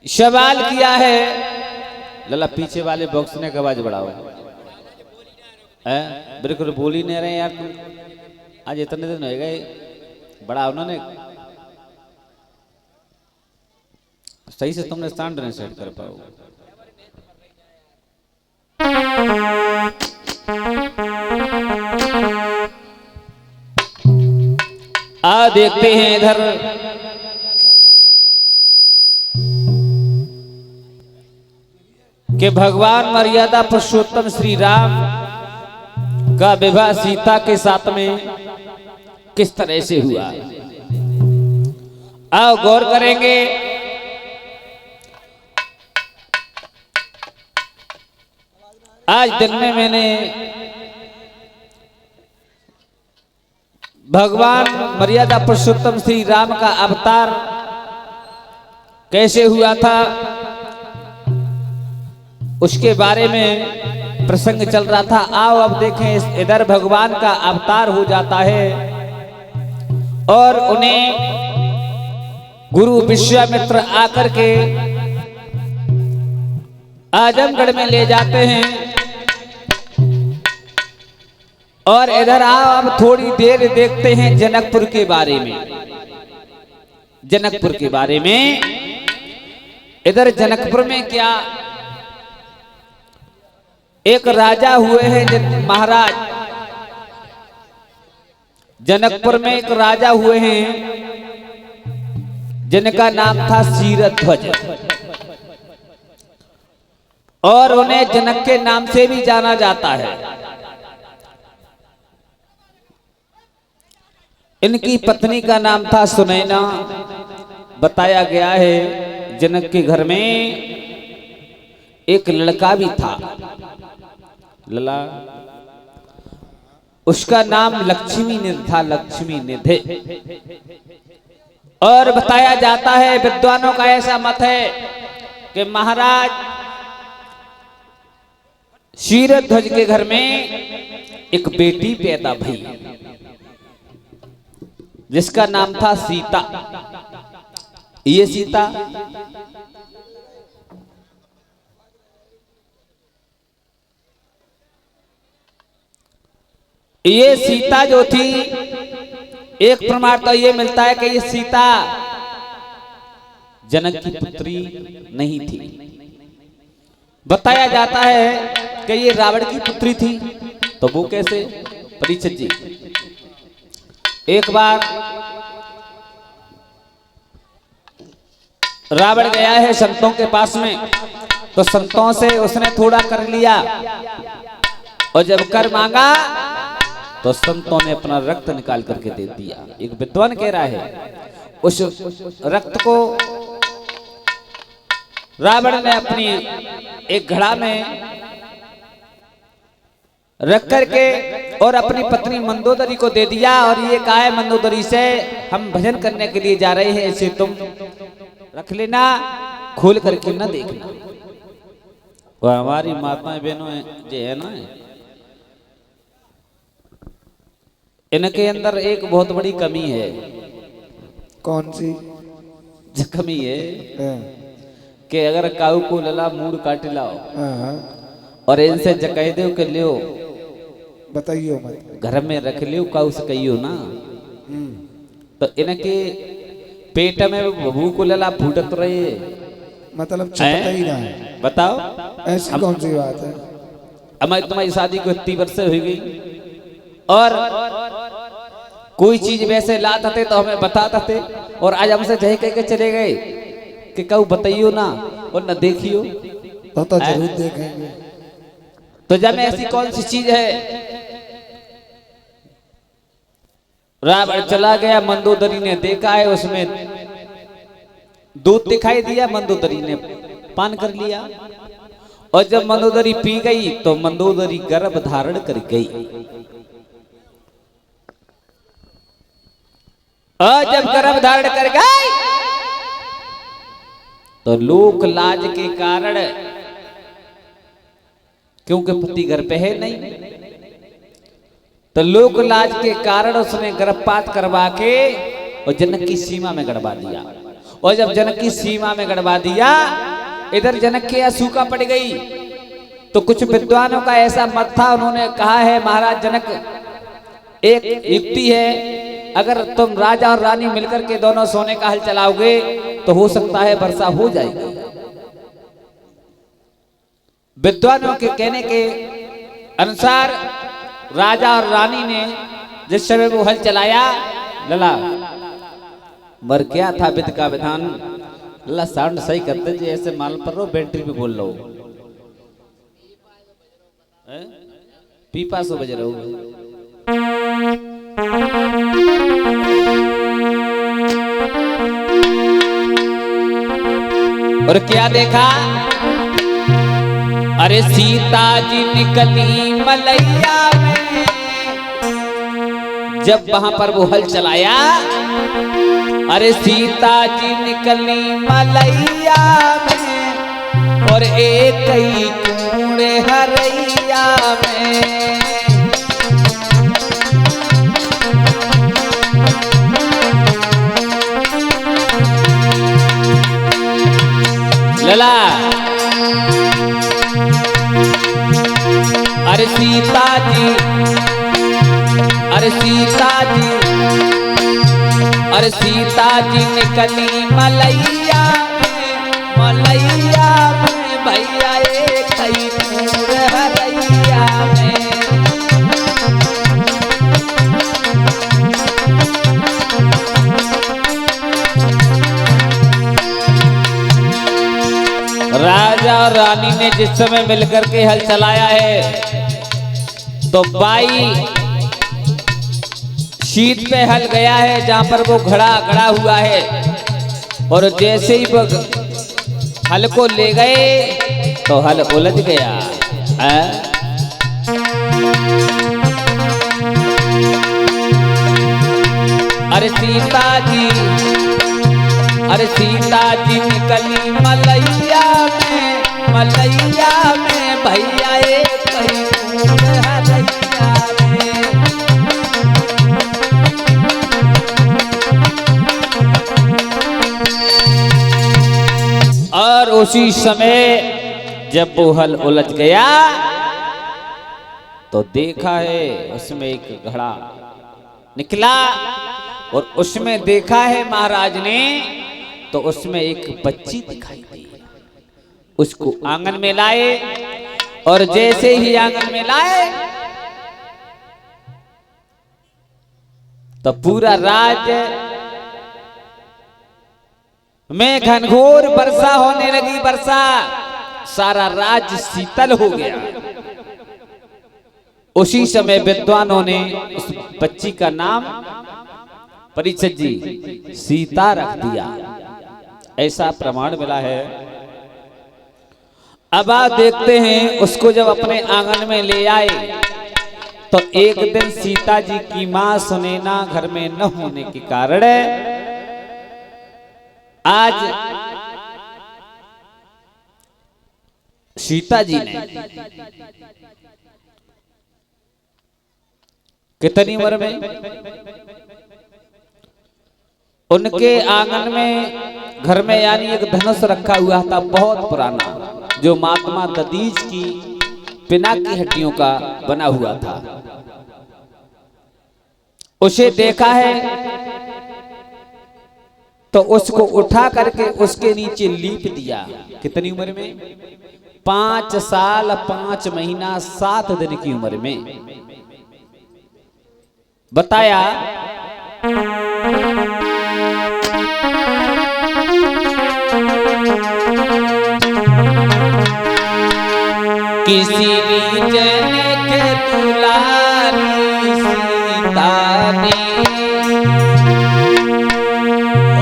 सवाल किया है। लला पीछे वाले बॉक्स ने आवाज बढ़ाओ। बिल्कुल बोल ही नहीं रहे यार तुम। आज इतने दिन हो गए, बड़ा उन्होंने सही से तुमने स्टैंड नहीं सेट कर पाओ। देखते हैं इधर कि भगवान मर्यादा पुरुषोत्तम श्री राम का विवाह सीता के साथ में किस तरह से हुआ। आओ गौर करेंगे। आज दिन में मैंने भगवान मर्यादा पुरुषोत्तम श्री राम का अवतार कैसे हुआ था उसके बारे में प्रसंग चल रहा था। आओ अब देखें, इधर भगवान का अवतार हो जाता है और उन्हें गुरु विश्वामित्र आकर के आजमगढ़ में ले जाते हैं। और इधर आओ अब थोड़ी देर देखते हैं जनकपुर के बारे में। जनकपुर के बारे में इधर जनकपुर में क्या एक राजा हुए हैं महाराज। जनकपुर में एक राजा हुए हैं जिनका नाम था शीरध्वज और उन्हें जनक के नाम से भी जाना जाता है। इनकी पत्नी का नाम था सुनैना। बताया गया है जनक के घर में एक लड़का भी था, लला, उसका नाम लक्ष्मी निधि था, लक्ष्मी निधि। और बताया जाता है, विद्वानों का ऐसा मत है कि महाराज शीरध्वज के घर में एक बेटी पैदा भई जिसका नाम था सीता। ये सीता जो थी, एक प्रमाण तो ये मिलता है कि ये सीता जनक की पुत्री नहीं थी। बताया जाता है कि ये रावण की पुत्री थी। तो वो कैसे? परीक्षित जी एक बार रावण गया है संतों के पास में, तो संतों से उसने थोड़ा कर लिया और जब कर मांगा तो संतों ने अपना रक्त निकाल करके दे दिया। एक विद्वान कह रहा है उस रक्त को रावण ने अपनी एक घड़ा में रख करके और अपनी पत्नी मंदोदरी को दे दिया और ये कहा है मंदोदरी से हम भजन करने के लिए जा रहे हैं, इसे तुम रख लेना, खोल करके न देखना। और हमारी माताएं बहनों जो है ना, इनके अंदर एक बहुत बड़ी कमी है। कौन सी कमी है? कि अगर काऊ को लला मूड काट लाओ और इनसे जकह दो के लियो, बताइयो मत, घर में रख लियो, काऊ से कहियो ना, तो इनके पेट में भूख लला फूटत रहे, मतलब चलता ही रहा है। बताओ ऐसी कौन सी बात है? हमारी तुम्हारी शादी को 30 वर्ष हो गई और कोई चीज वैसे लाते थे तो हमें बताते थे और आज हमसे जय कह के चले गए कि कऊ बताइयो ना और न देखियो। तो जरूर देखेंगे। तो जब ऐसी कौन सी चीज है? रावण चला गया, मंदोदरी ने देखा है उसमें दूध दिखाई दिया, मंदोदरी ने पान कर लिया और जब मंदोदरी पी गई तो मंदोदरी गर्भ धारण कर गई। और जब गर्भ धारण कर गई तो लोक लाज के कारण, क्योंकि पति घर पे है नहीं, तो लोक लाज के कारण उसने गर्भपात करवा के और जनक की सीमा में गड़वा दिया। और जब जनक की सीमा में गड़वा दिया, इधर जनक के यहाँ सूखा पड़ गई। तो कुछ विद्वानों का ऐसा मत था, उन्होंने कहा है महाराज जनक, एक युक्ति है, अगर तुम राजा और रानी मिलकर के दोनों सोने का हल चलाओगे तो हो सकता है वर्षा हो जाएगी। विद्वानों के कहने के अनुसार राजा और रानी ने जिस समय वो हल चलाया, लला मर क्या था विद का विधान, लला साउंड सही करते जी, ऐसे माल पर रो बैटरी पे बोल लो, पीपा सो बज रहे हो। और क्या देखा, अरे सीता जी निकली मलैया में, जब वहां पर वो हल चलाया, अरे सीता जी निकली मलैया में, और एक ही कूड़े हरैया में। लला अरे सीता जी, अरे सीता जी, अरे सीता जी निकली मलैया में, मलैया में भैया एक ही कूड़ हरैया में। राजा और रानी ने जिस समय मिलकर के हल चलाया है, तो बाई शीत पे हल गया है जहां पर वो घड़ा गड़ा हुआ है, और जैसे ही वो हल को ले गए तो हल उलझ गया। अरे सीता जी, अरे सीता जी निकली मलैया में, मलैया में भैया एक ही कूड़ हरैया में। और उसी समय जब वो हल उलझ गया तो देखा है उसमें एक घड़ा निकला, और उसमें देखा है महाराज ने, तो उसमें एक बच्ची दिखाई दी। उसको आंगन में लाए, और जैसे ही आंगन में लाए तो पूरा राज्य में घनघोर वर्षा होने लगी। वर्षा, सारा राज्य शीतल हो गया। उसी समय विद्वानों ने उस बच्ची का नाम परीक्षित जी सीता रख दिया, ऐसा प्रमाण मिला है। अब आप देखते हैं उसको जब अपने आंगन में ले आए, तो एक दिन सीता जी की मां सुनैना घर में न होने के कारण आज सीता जी ने कितनी उम्र में, उनके आंगन में घर में यानी एक धनुष रखा हुआ था बहुत पुराना, जो महात्मा दधीच की पिना की हड्डियों का बना हुआ था। उसे देखा है तो उसको उठा करके उसके नीचे लीप दिया। कितनी उम्र में? 5 साल 5 महीना 7 दिन की उम्र में। बताया किसी जन के दुलारी सीता ने,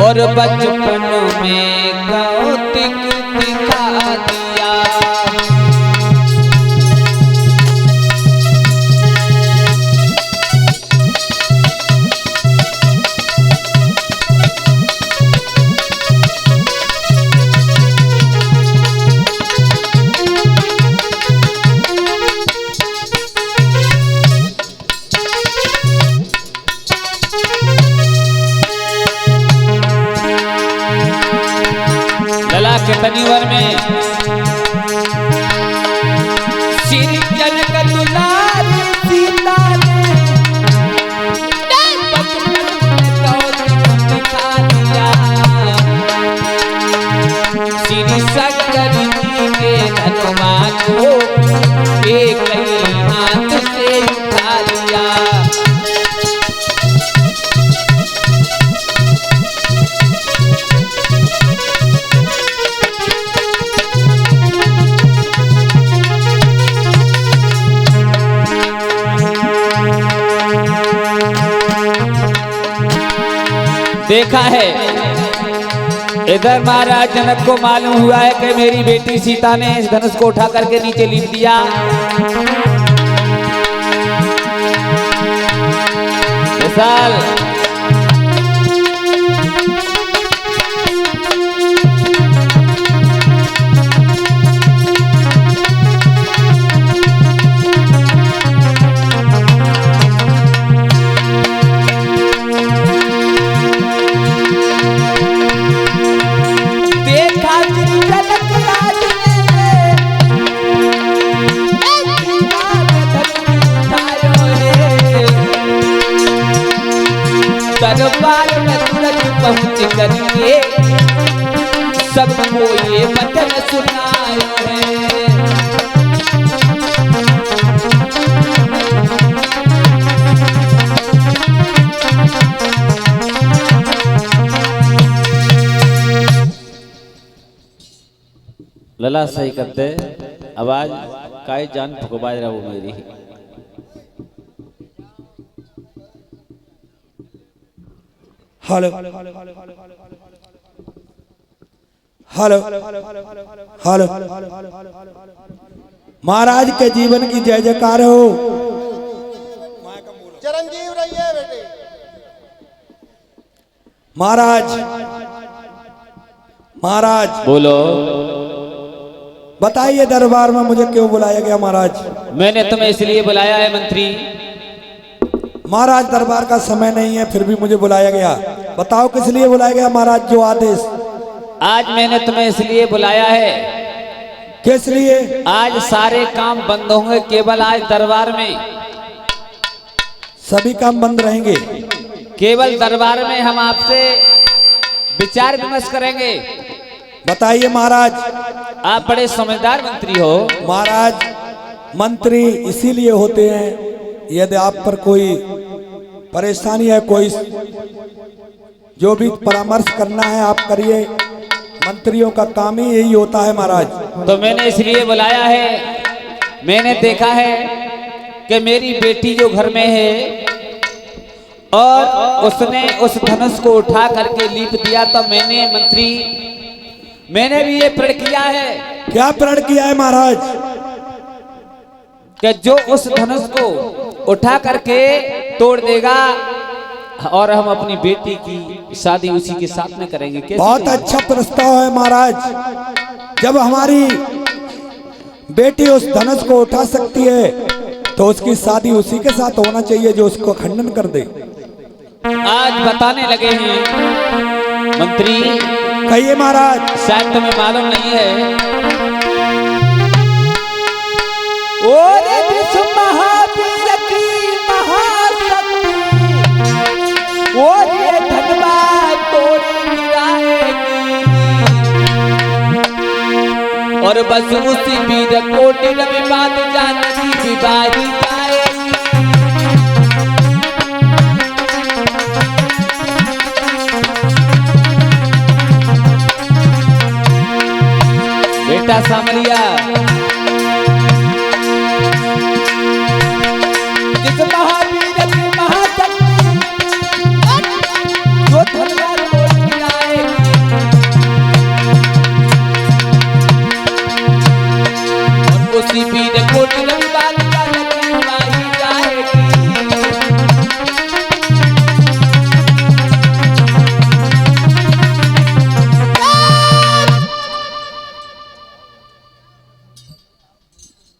और बचपन में कौतिक दिखा दिया। कितनी वर में श्री जनक दुलारी सीता ने दिखा दिया श्री शंकर जी के हनुमान को एक ही हाथ से उठा लिया। देखा है इधर महाराज जनक को मालूम हुआ है कि मेरी बेटी सीता ने इस धनुष को उठा करके नीचे लिख दिया। विशाल दरबार में तुरंत पहुंच करके सबको ये वचन सुनाया है। लला सही करते आवाज काय जान फुकबा रहा वो मेरी हेलो हेलो हेलो महाराज के जीवन की जय जयकार हो। चिरंजीव रहिए बेटे। महाराज महाराज बोलो बताइए दरबार में मुझे क्यों बुलाया गया महाराज? मैंने तुम्हें इसलिए बुलाया है मंत्री। महाराज दरबार का समय नहीं है फिर भी मुझे बुलाया गया, बताओ किस लिए बुलाया गया महाराज? जो आदेश आज मैंने तुम्हें इसलिए बुलाया है, किस लिए? आज सारे काम बंद होंगे, केवल आज दरबार में सभी काम बंद रहेंगे। केवल दरबार में हम आपसे विचार विमर्श करेंगे। बताइए महाराज। आप बड़े समझदार मंत्री हो। महाराज मंत्री इसीलिए होते हैं यदि आप पर कोई परेशानी है, कोई जो भी परामर्श करना है आप करिए, मंत्रियों का काम ही यही होता है महाराज। तो मैंने इसलिए बुलाया है, मैंने देखा है कि मेरी बेटी जो घर में है और उसने उस धनुष को उठा करके लीप दिया, तो मैंने भी ये प्रण किया है। क्या प्रण किया है महाराज? कि जो उस धनुष को उठा करके तोड़ देगा और हम अपनी बेटी की शादी उसी के साथ में करेंगे। कैसे? बहुत अच्छा प्रस्ताव है महाराज। जब हमारी बेटी उस धनुष को उठा सकती है तो उसकी शादी उसी के साथ होना चाहिए जो उसको खंडन कर दे। आज बताने लगे हैं मंत्री। कहिए महाराज। शायद तुम्हें मालूम नहीं है, और विश्व महावीर की महाशक्ति और ये धनबाद तोड़ गिराएगी और बस उसी वीर कोटि में बात जानकी की बारी आएगी। बेटा सामरिया, जिस महावीर की महाशक्ति जो धनबाद तोड़ गिराएगी और उसी वीर कोटि में बात जानकी की बारी आएगी।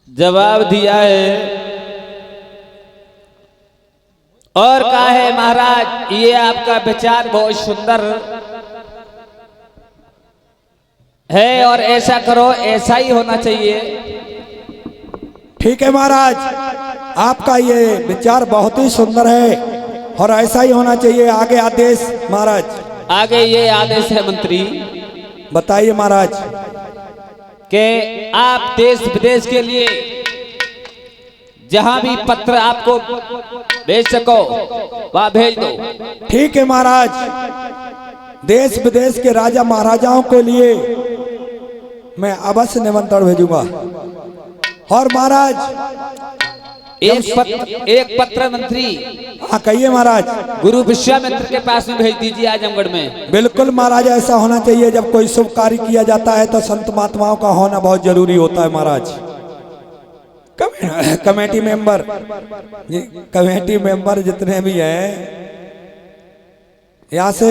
जवाब दिया है और कहा है महाराज ये आपका विचार बहुत सुंदर है और ऐसा करो, ऐसा ही होना चाहिए। ठीक है महाराज, आपका ये विचार बहुत ही सुंदर है और ऐसा ही होना चाहिए। आगे आदेश महाराज। आगे ये आदेश है मंत्री, बताइए महाराज। कि आप देश विदेश के लिए जहां भी पत्र आपको भेज सको वहां भेज दो। ठीक है महाराज, देश विदेश के राजा महाराजाओं के लिए मैं अवश्य निमंत्रण भेजूंगा। और महाराज एक पत्र मंत्री, हाँ कहिए महाराज। गुरु विश्वामित्र के पास में भेज दीजिए आजमगढ़ में। बिल्कुल महाराज, ऐसा होना चाहिए। जब कोई शुभ कार्य किया जाता है तो संत महात्माओं का होना बहुत जरूरी होता है महाराज। कमेटी मेंबर जितने भी हैं, यहाँ से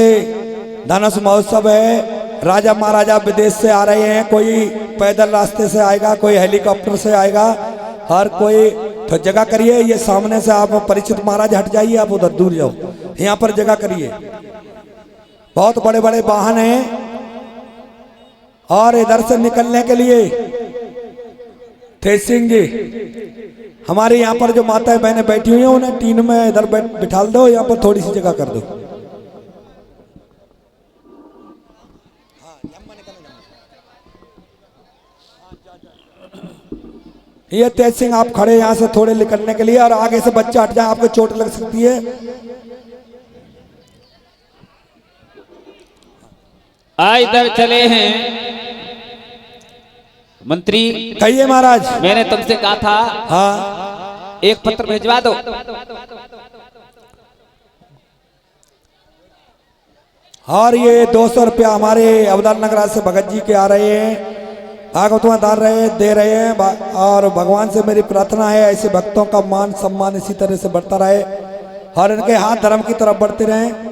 धनुष महोत्सव है। राजा महाराजा विदेश से आ रहे हैं, कोई पैदल रास्ते से आएगा, कोई हेलीकॉप्टर से आएगा। हर कोई तो जगह करिए। ये सामने से आप परिचित महाराज हट जाइए, आप उधर दूर जाओ, यहाँ पर जगह करिए। बहुत बड़े बड़े वाहन हैं और इधर से निकलने के लिए तेज सिंह जी, हमारे यहाँ पर जो माताएं बहनें बैठी हुई हैं उन्हें टीन में इधर बिठा दो, यहाँ पर थोड़ी सी जगह कर दो। ये तेज सिंह आप खड़े यहाँ से थोड़े निकलने के लिए, और आगे से बच्चा हट जाए, आपको चोट लग सकती है। इधर चले हैं मंत्री। कहिए महाराज। मैंने तुमसे कहा था, हाँ, एक पत्र भिजवा दो। और ये 200 रुपया हमारे अवदान नगर से भगत जी के आ रहे हैं, भागवतों दे रहे हैं। और भगवान से मेरी प्रार्थना है ऐसे भक्तों का मान सम्मान इसी तरह से बढ़ता रहे और इनके हाथ धर्म की तरफ बढ़ते रहें।